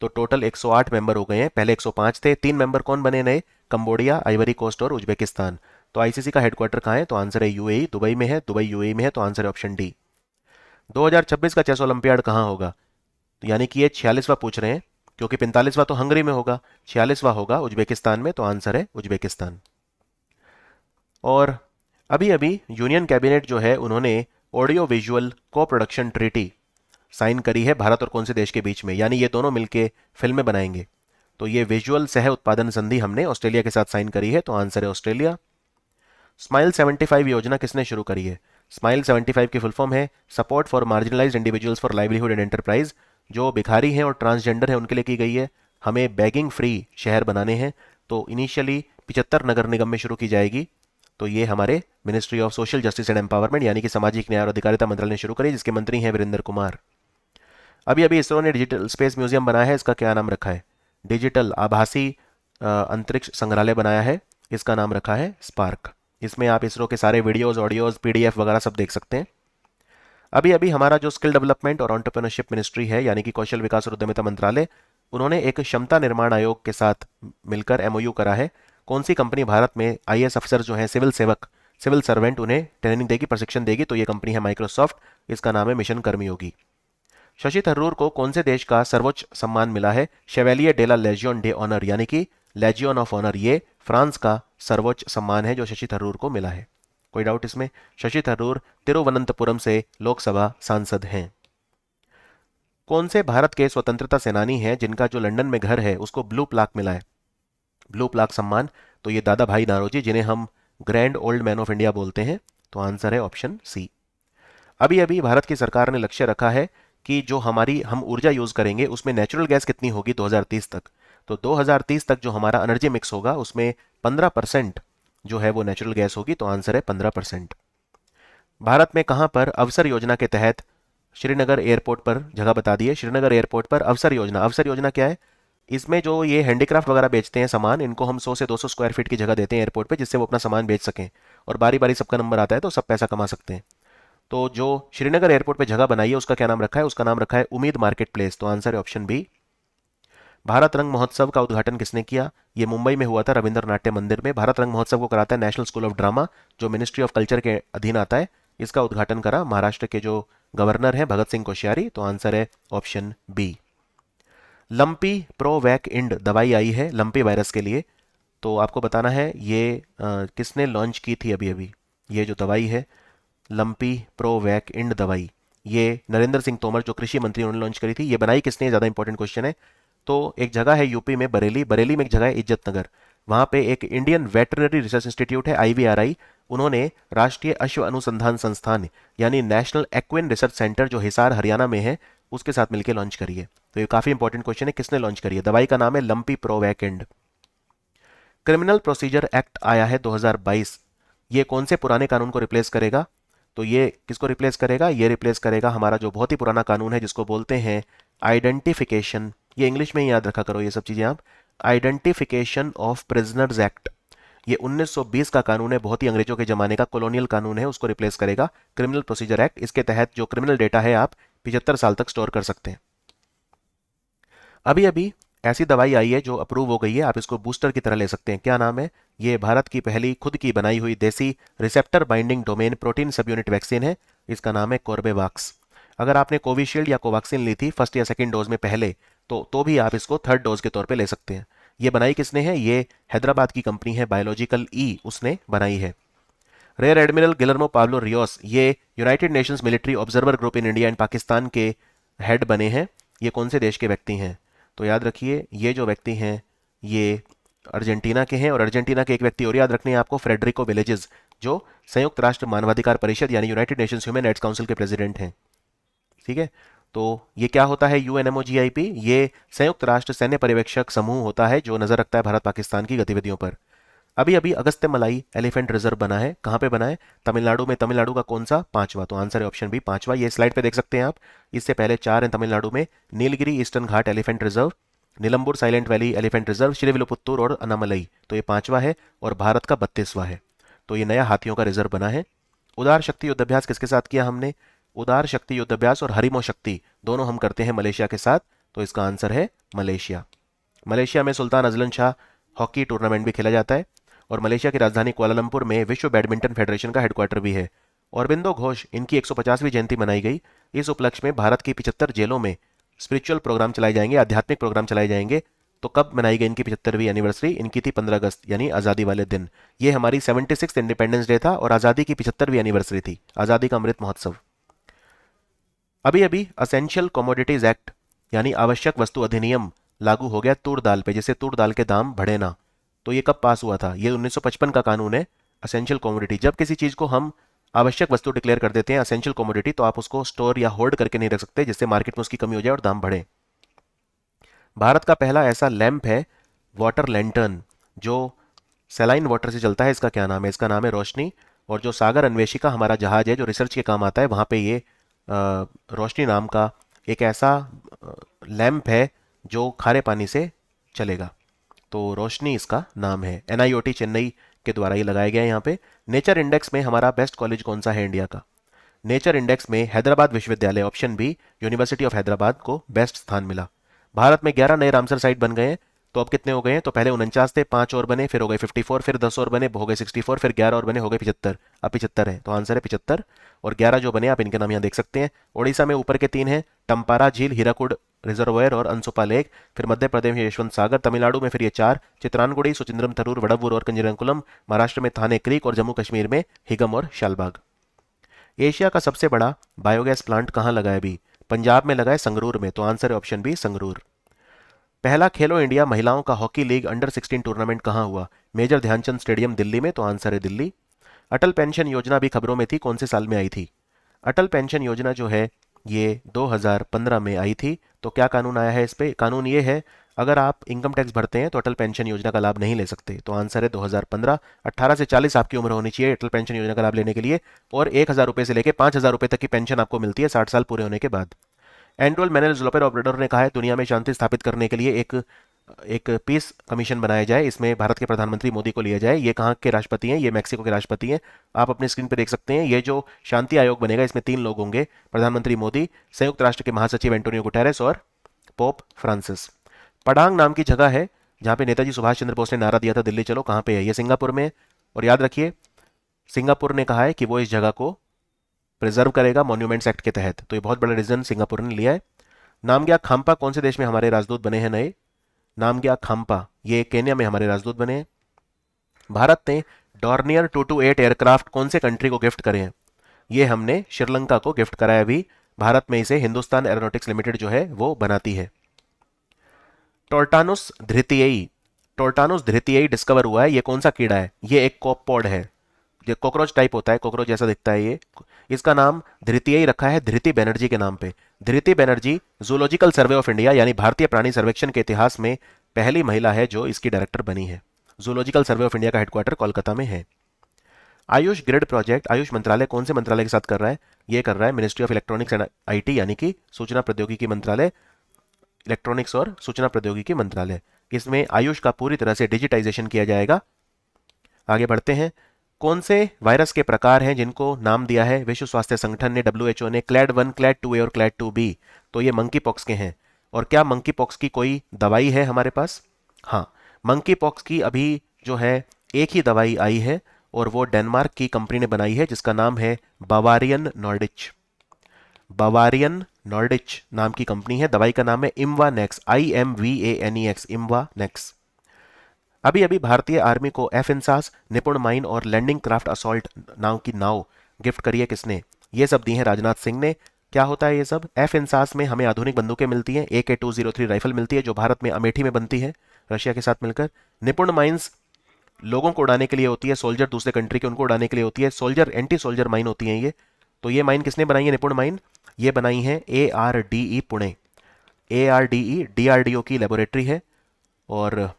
तो टोटल 108 मेंबर हो गए हैं। पहले 105 थे। 3 मेंबर कौन बने नए? कंबोडिया, आइवरी कोस्ट और उज्बेकिस्तान। तो आईसीसी का हेडक्वार्टर कहाँ है? तो आंसर है यूएई, दुबई में है। दुबई यूएई में है। तो आंसर है ऑप्शन डी। 2026 का चेस ओलंपियाड कहाँ होगा? तो यानी कि ये 46वां पूछ रहे हैं, क्योंकि 45वां तो हंगरी में होगा, 46वां होगा उज्बेकिस्तान में। तो आंसर है उज्बेकिस्तान। और अभी अभी यूनियन कैबिनेट जो है उन्होंने ऑडियो विजुअल को प्रोडक्शन ट्रीटी साइन करी है भारत और कौन से देश के बीच में, यानी ये दोनों मिलके फिल्में बनाएंगे। तो ये विजुअल सह उत्पादन संधि हमने ऑस्ट्रेलिया के साथ साइन करी है। तो आंसर है ऑस्ट्रेलिया। स्माइल 75 योजना किसने शुरू करी है? स्माइल 75 की फुल फॉर्म है support for marginalised individuals for livelihood and enterprise. जो भिखारी हैं और ट्रांसजेंडर हैं उनके लिए की गई है। हमें बैगिंग फ्री शहर बनाने हैं। तो इनिशियली 75 नगर निगम में शुरू की जाएगी। तो ये हमारे ministry of social justice and empowerment यानी कि सामाजिक न्याय और अधिकारिता मंत्रालय ने शुरू करी, जिसके मंत्री हैं वीरेंद्र कुमार। अभी अभी इसरो ने डिजिटल स्पेस म्यूजियम बनाया है। इसका क्या नाम रखा है? डिजिटल आभासी अंतरिक्ष संग्रहालय बनाया है। इसका नाम रखा है स्पार्क। इसमें आप इसरो के सारे वीडियोस, ऑडियोज, पीडीएफ वगैरह सब देख सकते हैं। अभी अभी हमारा जो स्किल डेवलपमेंट और एंटरप्रेन्योरशिप मिनिस्ट्री है, यानी कि कौशल विकास और उद्यमिता मंत्रालय, उन्होंने एक क्षमता निर्माण आयोग के साथ मिलकर एमओयू करा है। कौन सी कंपनी भारत में आईएएस अफसर जो हैं, सिविल सेवक, सिविल सर्वेंट, उन्हें ट्रेनिंग देगी, प्रशिक्षण देगी? तो ये कंपनी है माइक्रोसॉफ्ट। इसका नाम है मिशन कर्मयोगी। शशि थरूर को कौन से देश का सर्वोच्च सम्मान मिला है? शेवेलियर डेला लेजियन डे ऑनर, यानी कि लेजियन ऑफ ऑनर। ये फ्रांस का सर्वोच्च सम्मान है जो शशि थरूर को मिला है। कोई डाउट इसमें? शशि थरूर तिरुवनंतपुरम से लोकसभा सांसद हैं। कौन से भारत के स्वतंत्रता सेनानी हैं जिनका जो लंदन में घर है उसको ब्लू प्लाक मिला है, ब्लू प्लाक सम्मान? तो ये दादा भाई नारोजी, जिन्हें हम grand old man of India बोलते हैं। तो आंसर है ऑप्शन सी। अभी अभी भारत की सरकार ने लक्ष्य रखा है कि जो हमारी हम ऊर्जा यूज करेंगे उसमें नेचुरल गैस कितनी होगी 2030 तक। तो 2030 तक जो हमारा एनर्जी मिक्स होगा उसमें 15% जो है वो नेचुरल गैस होगी। तो आंसर है 15%। भारत में कहां पर अवसर योजना के तहत श्रीनगर एयरपोर्ट पर जगह बता दी है? श्रीनगर एयरपोर्ट पर अवसर योजना। अवसर योजना क्या है? इसमें जो ये हैंडीक्राफ्ट वगैरह बेचते हैं सामान, इनको हम 100 से 200 स्क्वायर फीट की जगह देते हैं एयरपोर्ट पे, जिससे वो अपना सामान बेच सकें, और बारी बारी सबका नंबर आता है तो सब पैसा कमा सकते हैं। तो जो श्रीनगर एयरपोर्ट पे जगह बनाई है उसका क्या नाम रखा है? उसका नाम रखा है उम्मीद मार्केट प्लेस। तो आंसर है ऑप्शन बी। भारत रंग महोत्सव का उद्घाटन किसने किया? ये मुंबई में हुआ था, रविंद्र नाट्य मंदिर में। भारत रंग महोत्सव को कराता है नेशनल स्कूल ऑफ ड्रामा, जो मिनिस्ट्री ऑफ कल्चर के अधीन आता है। इसका उद्घाटन करा महाराष्ट्र के जो गवर्नर हैं भगत सिंह कोश्यारी। तो आंसर है option B. Lumpy provoke end दवाई आई है लंपी वायरस के लिए। तो आपको बताना है ये किसने लॉन्च की थी अभी अभी। ये जो दवाई है लंपी प्रोवैक इंड दवाई, ये नरेंद्र सिंह तोमर जो कृषि मंत्री उन्होंने लॉन्च करी थी। ये बनाई किसने, ज़्यादा इंपॉर्टेंट क्वेश्चन है। तो एक जगह है यूपी में बरेली, बरेली में एक जगह है इज्जत नगर, वहाँ पे एक इंडियन वेटरनरी रिसर्च इंस्टीट्यूट है आईवीआरआई। उन्होंने राष्ट्रीय अश्व अनुसंधान संस्थान यानी नेशनल एक्विन रिसर्च सेंटर जो हिसार हरियाणा में है उसके साथ मिलकर लॉन्च करी है। तो ये काफ़ी इंपॉर्टेंट क्वेश्चन है, किसने लॉन्च करी है? दवाई का नाम है लंपी प्रोवैकेंड। क्रिमिनल प्रोसीजर एक्ट आया है 2022, ये कौन से पुराने कानून को रिप्लेस करेगा? तो ये किसको रिप्लेस करेगा? ये रिप्लेस करेगा हमारा जो बहुत ही पुराना कानून है जिसको बोलते हैं आइडेंटिफिकेशन, ये इंग्लिश में ही याद रखा करो ये सब चीज़ें आप, आइडेंटिफिकेशन ऑफ प्रिजनर्स एक्ट। ये 1920 का कानून है, बहुत ही अंग्रेजों के जमाने का कॉलोनियल कानून है, उसको रिप्लेस करेगा क्रिमिनल प्रोसीजर एक्ट। इसके तहत जो क्रिमिनल डेटा है आप 75 साल तक स्टोर कर सकते हैं। अभी अभी ऐसी दवाई आई है जो अप्रूव हो गई है, आप इसको बूस्टर की तरह ले सकते हैं। क्या नाम है? ये भारत की पहली खुद की बनाई हुई देसी रिसेप्टर बाइंडिंग डोमेन प्रोटीन सब यूनिट वैक्सीन है। इसका नाम है कोर्बेवैक्स। अगर आपने कोविशील्ड या कोवैक्सीन ली थी फर्स्ट या सेकेंड डोज में पहले, तो भी आप इसको थर्ड डोज के तौर पे ले सकते हैं। ये बनाई किसने है? ये हैदराबाद की कंपनी है बायोलॉजिकल ई, उसने बनाई है। Rear admiral Guillermo Pablo Rios, ये United Nations military observer group in India and Pakistan के हेड बने हैं। ये कौन से देश के व्यक्ति हैं? तो याद रखिए ये जो व्यक्ति हैं ये अर्जेंटीना के हैं, और अर्जेंटीना के एक व्यक्ति और याद रखने हैं आपको, फ्रेडरिको विलेजेस, जो संयुक्त राष्ट्र मानवाधिकार परिषद यानी United Nations human rights council के प्रेसिडेंट हैं। ठीक है, तो ये क्या होता है यूएनएमओजीआईपी? ये संयुक्त राष्ट्र सैन्य पर्यवेक्षक समूह होता है जो नजर रखता है भारत पाकिस्तान की गतिविधियों पर। अभी अभी अगस्त्य मलाई एलिफेंट रिजर्व बना है, कहाँ पे बना है? तमिलनाडु में। तमिलनाडु का कौन सा? पांचवा। तो आंसर है ऑप्शन बी, पांचवा। ये स्लाइड पे देख सकते हैं आप, इससे पहले चार हैं तमिलनाडु में: नीलगिरी ईस्टर्न घाट elephant reserve, नीलम्बुर silent valley elephant reserve, श्रीविल्लुपुत्तूर और अनामलई। तो ये पांचवा है और भारत का 32वां है। तो ये नया हाथियों का रिजर्व बना है। उदार शक्ति युद्धाभ्यास किसके साथ किया हमने? उदार शक्ति युद्धाभ्यास और हरिमो शक्ति दोनों हम करते हैं मलेशिया के साथ। तो इसका आंसर है मलेशिया। मलेशिया में Sultan Azlan Shah hockey tournament भी खेला जाता है, और मलेशिया की राजधानी कुआलालंपुर में विश्व बैडमिंटन फेडरेशन का हेडक्वार्टर भी है। औरबिंदो घोष, इनकी 150वीं जयंती मनाई गई। इस उपलक्ष्य में भारत की 75 जेलों में स्पिरिचुअल प्रोग्राम चलाए जाएंगे, आध्यात्मिक प्रोग्राम चलाए जाएंगे। तो कब मनाई गई इनकी 75वीं एनिवर्सरी? इनकी थी 15 अगस्त यानी आज़ादी वाले दिन। ये हमारी 76 इंडिपेंडेंस डे था और आज़ादी की 75वीं एनिवर्सरी थी, आज़ादी का अमृत महोत्सव। अभी अभी असेंशियल कमोडिटीज एक्ट यानी आवश्यक वस्तु अधिनियम लागू हो गया तूर दाल पे, जिससे तूर दाल के दाम बढ़े ना। तो ये कब पास हुआ था? ये 1955 का कानून है। असेंशियल कमोडिटी, जब किसी चीज को हम आवश्यक वस्तु डिक्लेयर कर देते हैं असेंशियल कमोडिटी, तो आप उसको स्टोर या होल्ड करके नहीं रख सकते जिससे मार्केट में उसकी कमी हो जाए और दाम बढ़े। भारत का पहला ऐसा लैंप है वाटर लैंटर्न जो सेलाइन वाटर से चलता है, इसका क्या नाम है? इसका नाम है रोशनी। और जो सागर अन्वेषिका हमारा जहाज है जो रिसर्च के काम आता है, वहाँ पे ये रोशनी नाम का एक ऐसा लैंप है जो खारे पानी से चलेगा। तो रोशनी इसका नाम है। एनआईओटी चेन्नई के द्वारा ये लगाया गया है यहाँ पे। नेचर इंडेक्स में हमारा बेस्ट कॉलेज कौन सा है इंडिया का? नेचर इंडेक्स में हैदराबाद विश्वविद्यालय option B, university of Hyderabad को बेस्ट स्थान मिला। भारत में 11 नए रामसर साइट बन गए हैं। तो अब कितने हो गए हैं? तो पहले 49 थे, 5 और बने, फिर हो गए 54, फिर 10 और बने, हो गए 64, फिर 11 और बने, हो गए 75। अब 75 है, तो आंसर है 75। और 11 जो बने आप इनके नाम यहाँ देख सकते हैं। उड़ीसा में ऊपर के 3 हैं, टम्पारा झील, हीराकुड रिजर्वायर और अनसुपा लेक। फिर मध्य प्रदेश में यशवंत सागर, तमिलनाडु में फिर ये 4, चित्रानगुड़ी, सुचिंद्रम थरूर, वडवूर और कंजीरंकुलम। महाराष्ट्र में थाने क्रीक और जम्मू कश्मीर में हिगम और शालबाग। एशिया का सबसे बड़ा बायोगैस प्लांट कहाँ लगा है? भी पंजाब में लगा है, संगरूर में। तो आंसर है ऑप्शन बी, संगरूर। पहला खेलो इंडिया महिलाओं का हॉकी लीग अंडर 16 टूर्नामेंट कहाँ हुआ? मेजर ध्यानचंद स्टेडियम, दिल्ली में। तो आंसर है दिल्ली। अटल पेंशन योजना भी खबरों में थी, कौन से साल में आई थी? अटल पेंशन योजना जो है ये 2015 में आई थी। तो क्या कानून आया है इस पे? कानून ये है, अगर आप इनकम टैक्स भरते हैं तो अटल पेंशन योजना का लाभ नहीं ले सकते। तो आंसर है 2015। 18 से 40 आपकी उम्र होनी चाहिए अटल पेंशन योजना का लाभ लेने के लिए। और 1,000 रुपये से लेकर 5,000 रुपये तक की पेंशन आपको मिलती है 60 साल पूरे होने के बाद। एंड्रोल मैनुअल लोपेर ऑब्रेडोर ने कहा है दुनिया में शांति स्थापित करने के लिए एक एक पीस कमीशन बनाया जाए, इसमें भारत के प्रधानमंत्री मोदी को लिया जाए। ये कहाँ के राष्ट्रपति हैं? ये मैक्सिको के राष्ट्रपति हैं। आप अपने स्क्रीन पर देख सकते हैं। ये जो शांति आयोग बनेगा इसमें 3 लोग होंगे, प्रधानमंत्री मोदी, संयुक्त राष्ट्र के महासचिव एंटोनियो गुटेरेस और पोप फ्रांसिस। पडांग नाम की जगह है जहाँ पे नेताजी सुभाष चंद्र बोस ने नारा दिया था दिल्ली चलो, कहाँ पे है? ये सिंगापुर में है। और याद रखिए सिंगापुर ने कहा है कि वो इस जगह को प्रिजर्व करेगा मॉन्यूमेंट्स एक्ट के तहत। तो ये बहुत बड़ा डिसीजन सिंगापुर ने लिया है। नामग्या खाम्पा कौन से देश में हमारे राजदूत बने हैं नए? नामग्या खाम्पा ये केन्या में हमारे राजदूत बने हैं। भारत ने डॉर्नियर 228 एयरक्राफ्ट कौन से कंट्री को गिफ्ट करे हैं? ये हमने श्रीलंका को गिफ्ट कराया। अभी भारत में इसे हिंदुस्तान एरोनॉटिक्स लिमिटेड जो है वो बनाती है। टोर्टानुस धृतीयई, टोर्टानुस धृतीयई डिस्कवर हुआ है। ये कौन सा कीड़ा है? ये एक कॉपपॉड है, जो कॉकरोच टाइप होता है, कॉकरोच जैसा दिखता है ये। इसका नाम धृतीयई रखा है धृति बनर्जी के नाम पे। Dhriti Banerjee zoological survey of India यानी भारतीय प्राणी सर्वेक्षण के इतिहास में पहली महिला है जो इसकी डायरेक्टर बनी है। जूलॉजिकल सर्वे ऑफ इंडिया का हेडक्वार्टर कोलकाता में है। आयुष ग्रिड प्रोजेक्ट आयुष मंत्रालय कौन से मंत्रालय के साथ कर रहा है? ये कर रहा है ministry of electronics and IT यानी कि सूचना प्रौद्योगिकी मंत्रालय, इलेक्ट्रॉनिक्स और सूचना प्रौद्योगिकी मंत्रालय। इसमें आयुष का पूरी तरह से डिजिटाइजेशन किया जाएगा। आगे बढ़ते हैं। कौन से वायरस के प्रकार हैं जिनको नाम दिया है विश्व स्वास्थ्य संगठन ने, WHO ने, क्लैड 1, क्लैड 2A और क्लैड 2B? तो ये मंकी पॉक्स के हैं। और क्या मंकी पॉक्स की कोई दवाई है हमारे पास? हाँ, मंकी पॉक्स की अभी जो है एक ही दवाई आई है और वो डेनमार्क की कंपनी ने बनाई है जिसका नाम है बावारियन नॉर्डिच। बावारियन नॉर्डिच नाम की कंपनी है। दवाई का नाम है इम्वानेक्स, IMVANEX, इम्वानेक्स। अभी अभी भारतीय आर्मी को एफइंसास, निपुण माइन और लैंडिंग क्राफ्ट असॉल्ट नाम की नाव गिफ्ट करी है किसने? ये सब दी है राजनाथ सिंह ने। क्या होता है ये सब? एफइंसास में हमें आधुनिक बंदूकें मिलती हैं, AK-203 राइफल मिलती है जो भारत में अमेठी में बनती है रशिया के साथ मिलकर। निपुण माइंस लोगों को उड़ाने के लिए होती है, सोल्जर दूसरे कंट्री के उनको उड़ाने के लिए होती है। सोल्जर एंटी सोल्जर माइन होती है ये। तो ये माइन किसने बनाई है? निपुण माइन ये बनाई है ARDE पुणे। ARDE DRDO की लेबोरेटरी है और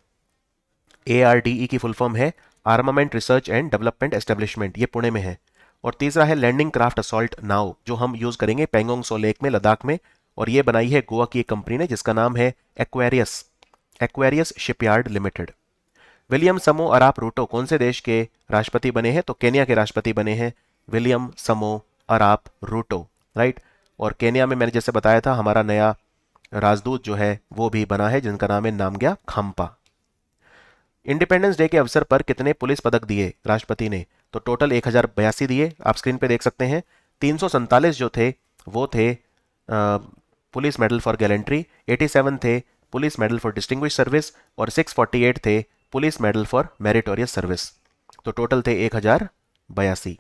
ARDE की फुल फॉर्म है armament research and development establishment, ये पुणे में है। और तीसरा है लैंडिंग क्राफ्ट असॉल्ट नाव जो हम यूज करेंगे पेंगोंग सो लेक में, लद्दाख में। और ये बनाई है गोवा की एक कंपनी ने जिसका नाम है Aquarius, Aquarius shipyard limited. William समो अराप रूटो कौन से देश के राष्ट्रपति बने हैं? तो केन्या के राष्ट्रपति बने हैं विलियम समो अराप रूटो, राइट। और केन्या में मैंने जैसे बताया था हमारा नया राजदूत जो है वो भी बना है जिनका नाम है नामग्या खाम्पा। इंडिपेंडेंस डे के अवसर पर कितने पुलिस पदक दिए राष्ट्रपति ने? तो टोटल 1082 दिए, आप स्क्रीन पे देख सकते हैं। 347 जो थे वो थे पुलिस मेडल फॉर गैलेंट्री, 87 थे police medal for distinguish service और 648 थे police medal for meritorious service. तो टोटल थे 1082।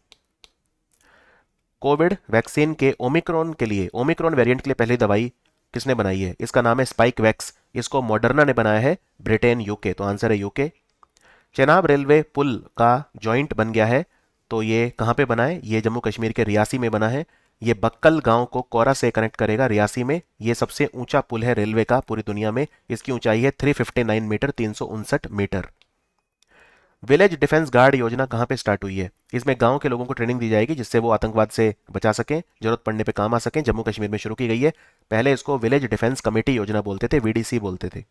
कोविड वैक्सीन के ओमिक्रॉन के लिए, ओमिक्रॉन वेरिएंट के लिए पहली दवाई किसने बनाई है? इसका नाम है स्पाइक वैक्स। इसको मॉडर्ना ने बनाया है, ब्रिटेन, यूके। तो आंसर है यूके। चेनाब रेलवे पुल का जॉइंट बन गया है, तो ये कहाँ पे बना है? ये जम्मू कश्मीर के रियासी में बना है। ये बक्कल गांव को कोरा से कनेक्ट करेगा रियासी में। ये सबसे ऊंचा पुल है रेलवे का पूरी दुनिया में। इसकी ऊंचाई है 359 metre, 359 metre. Village defence guard योजना कहाँ पे स्टार्ट हुई है? इसमें गांव के लोगों को ट्रेनिंग दी जाएगी जिससे वो आतंकवाद से बचा सकें, जरूरत पड़ने पे काम आ सकें। जम्मू कश्मीर में शुरू की गई है। पहले इसको विलेज डिफेंस कमेटी योजना बोलते थे, VDC बोलते थे।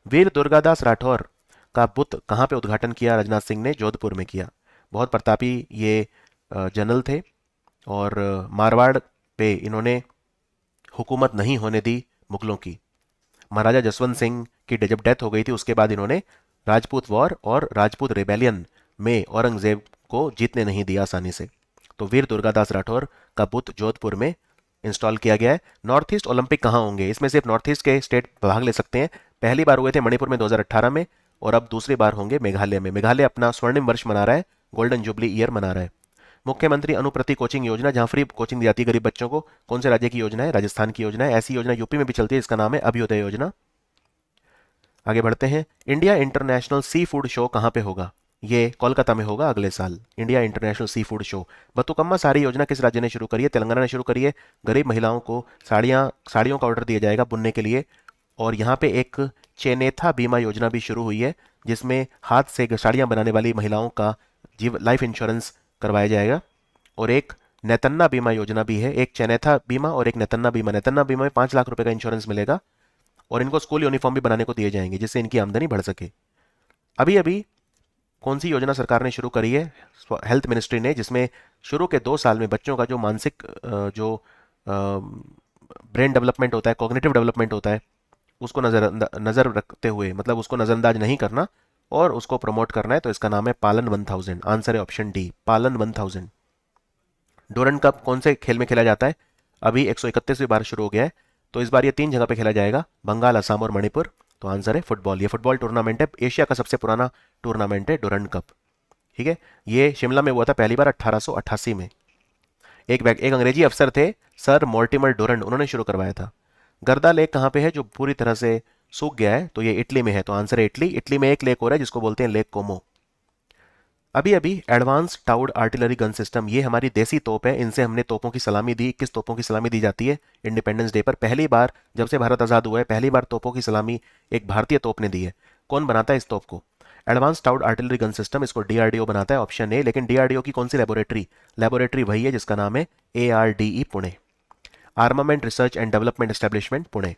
वीर दुर्गादास राठौर का बुत कहाँ पे उद्घाटन किया राजनाथ सिंह ने? जोधपुर में किया। बहुत प्रतापी ये जनरल थे, और मारवाड़ पे इन्होंने हुकूमत नहीं होने दी मुगलों की। महाराजा जसवंत सिंह की जब डेथ हो गई थी उसके बाद इन्होंने राजपूत वॉर और राजपूत रेबेलियन में औरंगजेब को जीतने नहीं दिया आसानी से। तो वीर दुर्गादास राठौर का बुत जोधपुर में इंस्टॉल किया गया है। नॉर्थ ईस्ट ओलंपिक कहाँ होंगे? इसमें सिर्फ नॉर्थ ईस्ट के स्टेट भाग ले सकते हैं। पहली बार हुए थे मणिपुर में 2018 में, और अब दूसरी बार होंगे मेघालय में। मेघालय अपना स्वर्णिम वर्ष मना रहा है, गोल्डन जुबली ईयर मना रहा है। मुख्यमंत्री अनुप्रति कोचिंग योजना, जहां फ्री कोचिंग दी जाती है गरीब बच्चों को, कौन से राज्य की योजना है? राजस्थान की योजना है। ऐसी योजना यूपी में भी चलती है, इसका नाम है अभ्युदय योजना। आगे बढ़ते हैं। India international sea food show कहाँ पे होगा? ये कोलकाता में होगा अगले साल, India international sea food show. Bathukamma sari योजना किस राज्य ने शुरू करी है? तेलंगाना ने शुरू करी है। गरीब महिलाओं को साड़ियों का ऑर्डर दिया जाएगा बुनने के लिए। और यहाँ पे एक चेनेथा बीमा योजना भी शुरू हुई है, जिसमें हाथ से साड़ियाँ बनाने वाली महिलाओं का जीव लाइफ इंश्योरेंस करवाया जाएगा। और एक नेतन्ना बीमा योजना भी है, एक चेनेथा बीमा और एक नेतन्ना बीमा। नेतन्ना बीमा में 5 लाख रुपए का इंश्योरेंस मिलेगा, और इनको स्कूल यूनिफॉर्म भी बनाने को दिए जाएंगे, जिससे इनकी आमदनी बढ़ सके। अभी अभी कौन सी योजना सरकार ने शुरू करी है? हेल्थ मिनिस्ट्री ने, जिसमें शुरू के 2 साल में बच्चों का जो मानसिक जो ब्रेन डेवलपमेंट होता है, कॉग्निटिव डेवलपमेंट होता है, उसको नज़र रखते हुए, मतलब उसको नज़रअंदाज नहीं करना और उसको प्रमोट करना है। तो इसका नाम है पालन 1000। आंसर है ऑप्शन डी, पालन 1000। डोरन कप कौन से खेल में खेला जाता है? अभी 131वीं बार शुरू हो गया है, तो इस बार ये 3 जगह पे खेला जाएगा, बंगाल, असम और मणिपुर। तो आंसर है फुटबॉल। ये फुटबॉल टूर्नामेंट है, एशिया का सबसे पुराना टूर्नामेंट है डोरन कप। ठीक है, ये शिमला में हुआ था पहली बार 1888 में। एक अंग्रेजी अफसर थे, सर मोर्टिमर डोरन, उन्होंने शुरू करवाया था। गर्दा लेक कहाँ पे है जो पूरी तरह से सूख गया है? तो ये इटली में है, तो आंसर है इटली। इटली में एक लेक और है जिसको बोलते हैं लेक कोमो। अभी अभी advance towed artillery gun system, ये हमारी देसी तोप है, इनसे हमने तोपों की सलामी दी। किस तोपों की सलामी दी जाती है इंडिपेंडेंस डे पर? पहली बार, जब से भारत आज़ाद हुआ है, पहली बार तोपों की सलामी एक भारतीय तोप ने दी है। कौन बनाता है इस तोप को? Advance towed artillery gun system, इसको डीआरडीओ बनाता है, ऑप्शन ए। लेकिन डीआरडीओ की कौन सी लेबोरेटरी? लेबोरेटरी वही है जिसका नाम है ARDE Pune, armament research and development establishment Pune.